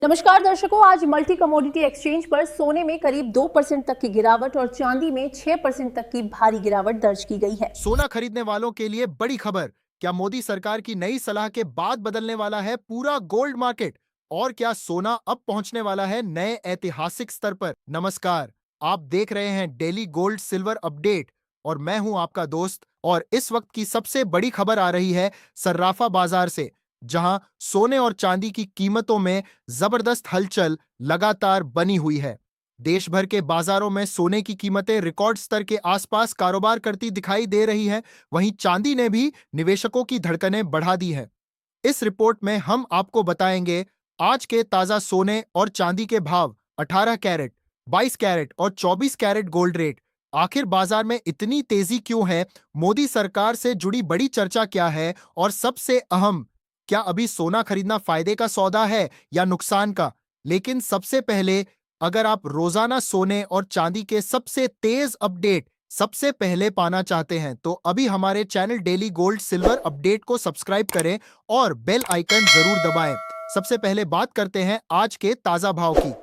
नमस्कार दर्शकों, आज मल्टी कमोडिटी एक्सचेंज पर सोने में करीब 2% तक की गिरावट और चांदी में 6% तक की भारी गिरावट दर्ज की गई है। सोना खरीदने वालों के लिए बड़ी खबर। क्या मोदी सरकार की नई सलाह के बाद बदलने वाला है पूरा गोल्ड मार्केट? और क्या सोना अब पहुंचने वाला है नए ऐतिहासिक स्तर पर? नमस्कार, आप देख रहे हैं डेली गोल्ड सिल्वर अपडेट और मैं हूं आपका दोस्त। और इस वक्त की सबसे बड़ी खबर आ रही है सर्राफा बाजार से, जहां सोने और चांदी की कीमतों में जबरदस्त हलचल लगातार बनी हुई है। देश भर के बाजारों में सोने की कीमतें रिकॉर्ड स्तर के आसपास कारोबार करती दिखाई दे रही हैं। वहीं चांदी ने भी निवेशकों की धड़कनें बढ़ा दी हैं। इस रिपोर्ट में हम आपको बताएंगे आज के ताजा सोने और चांदी के भाव, 18 कैरेट, 22 कैरेट और 24 कैरेट गोल्ड रेट। आखिर बाजार में इतनी तेजी क्यों है? मोदी सरकार से जुड़ी बड़ी चर्चा क्या है? और सबसे अहम, क्या अभी सोना खरीदना फायदे का सौदा है या नुकसान का? लेकिन सबसे पहले, अगर आप रोजाना सोने और चांदी के सबसे तेज अपडेट सबसे पहले पाना चाहते हैं तो अभी हमारे channel daily gold silver update को सब्सक्राइब करें और बेल आइकन जरूर दबाएं। सबसे पहले बात करते हैं आज के ताजा भाव की।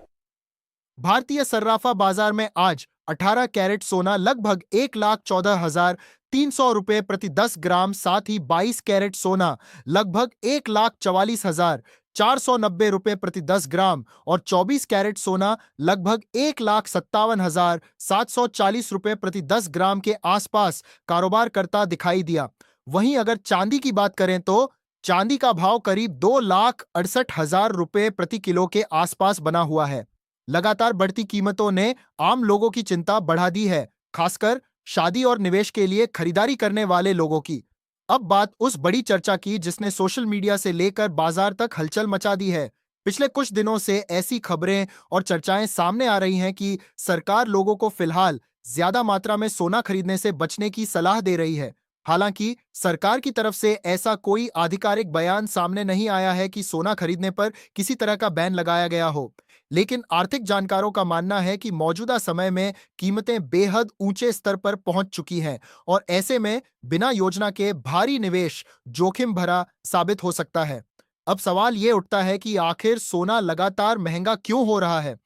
भारतीय सर्राफा बाजार में आज 18 कैरेट सोना लगभग 1,14,300 रुपए प्रति 10 ग्राम, साथ ही 22 कैरेट सोना लगभग 1,44,490 रुपए प्रति 10 ग्राम और 24 कैरेट सोना लगभग 1,57,740 रुपए प्रति 10 ग्राम के आसपास कारोबार करता दिखाई दिया। वहीं अगर चांदी की बात करें तो चांदी का भाव करीब 2,68,000 रुपए प्रति किलो के आसपास बना हुआ है। लगातार बढ़ती कीमतों ने आम लोगों की चिंता बढ़ा दी है, खासकर शादी और निवेश के लिए खरीदारी करने वाले लोगों की। अब बात उस बड़ी चर्चा की जिसने सोशल मीडिया से लेकर बाजार तक हलचल मचा दी है। पिछले कुछ दिनों से ऐसी खबरें और चर्चाएं सामने आ रही हैं कि सरकार लोगों को फिलहाल ज्यादा मात्रा में सोना खरीदने से बचने की सलाह दे रही है। हालांकि सरकार की तरफ से ऐसा कोई आधिकारिक बयान सामने नहीं आया है कि सोना खरीदने पर किसी तरह का बैन लगाया गया हो। लेकिन आर्थिक जानकारों का मानना है कि मौजूदा समय में कीमतें बेहद ऊंचे स्तर पर पहुंच चुकी हैं और ऐसे में बिना योजना के भारी निवेश जोखिम भरा साबित हो सकता है। अब सवाल यह उठता है कि आखिर सोना लगातार महंगा क्यों हो रहा है?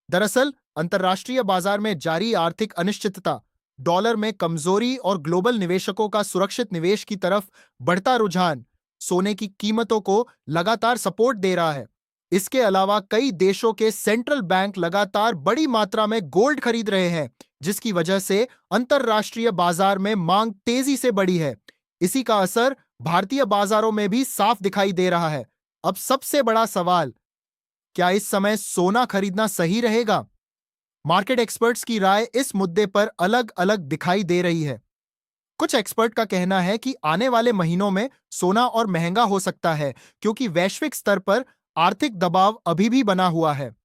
दरअसल अंतर्राष्ट्रीय बाजार में जारी आर्थिक अनिश्चितता, डॉलर में कमजोरी और ग्लोबल निवेशकों का सुरक्षित निवेश की तरफ बढ़ता रुझान सोने की कीमतों को लगातार सपोर्ट दे रहा है। इसके अलावा कई देशों के सेंट्रल बैंक लगातार बड़ी मात्रा में गोल्ड खरीद रहे हैं, जिसकी वजह से अंतर्राष्ट्रीय बाजार में मांग तेजी से बढ़ी है। इसी का असर भारतीय बाजारों में भी साफ दिखाई दे रहा है। अब सबसे बड़ा सवाल, क्या इस समय सोना खरीदना सही रहेगा? मार्केट एक्सपर्ट्स की राय इस मुद्दे पर अलग अलग दिखाई दे रही है। कुछ एक्सपर्ट का कहना है कि आने वाले महीनों में सोना और महंगा हो सकता है, क्योंकि वैश्विक स्तर पर आर्थिक दबाव अभी भी बना हुआ है।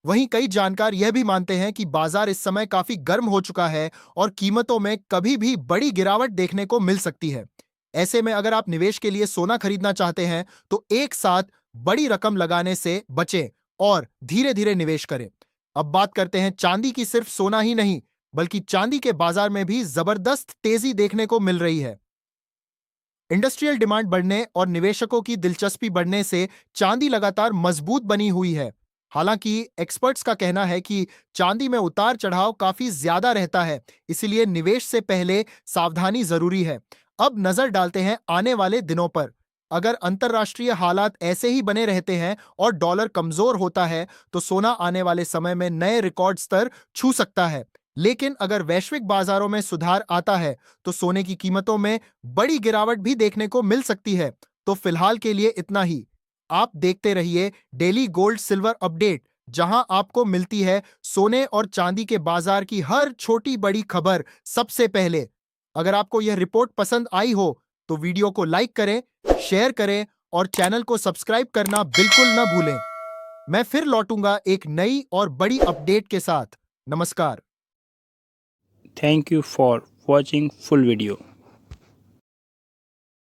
वहीं कई जानकार यह भी मानते हैं कि बाजार इस समय काफी गर्म हो चुका है और कीमतों में कभी भी बड़ी गिरावट देखने को मिल सकती है। ऐसे में अगर आप निवेश के लिए सोना खरीदना चाहते हैं तो एक साथ बड़ी रकम लगाने से बचें और धीरे धीरे निवेश करें। अब बात करते हैं चांदी की। सिर्फ सोना ही नहीं, बल्कि चांदी के बाजार में भी जबरदस्त तेजी देखने को मिल रही है। इंडस्ट्रियल डिमांड बढ़ने और निवेशकों की दिलचस्पी बढ़ने से चांदी लगातार मजबूत बनी हुई है। हालांकि एक्सपर्ट्स का कहना है कि चांदी में उतार चढ़ाव काफी ज्यादा रहता है, इसलिए निवेश से पहले सावधानी जरूरी है। अब नजर डालते हैं आने वाले दिनों पर। अगर अंतर्राष्ट्रीय हालात ऐसे ही बने रहते हैं और डॉलर कमजोर होता है तो सोना आने वाले समय में नए रिकॉर्ड स्तर छू सकता है। लेकिन अगर वैश्विक बाजारों में सुधार आता है तो सोने की कीमतों में बड़ी गिरावट भी देखने को मिल सकती है। तो फिलहाल के लिए इतना ही। आप देखते रहिए डेली गोल्ड सिल्वर अपडेट, जहां आपको मिलती है सोने और चांदी के बाजार की हर छोटी बड़ी खबर सबसे पहले। अगर आपको यह रिपोर्ट पसंद आई हो तो वीडियो को लाइक करें, शेयर करें और चैनल को सब्सक्राइब करना बिल्कुल न भूलें। मैं फिर लौटूंगा एक नई और बड़ी अपडेट के साथ। नमस्कार। Thank you for watching full video.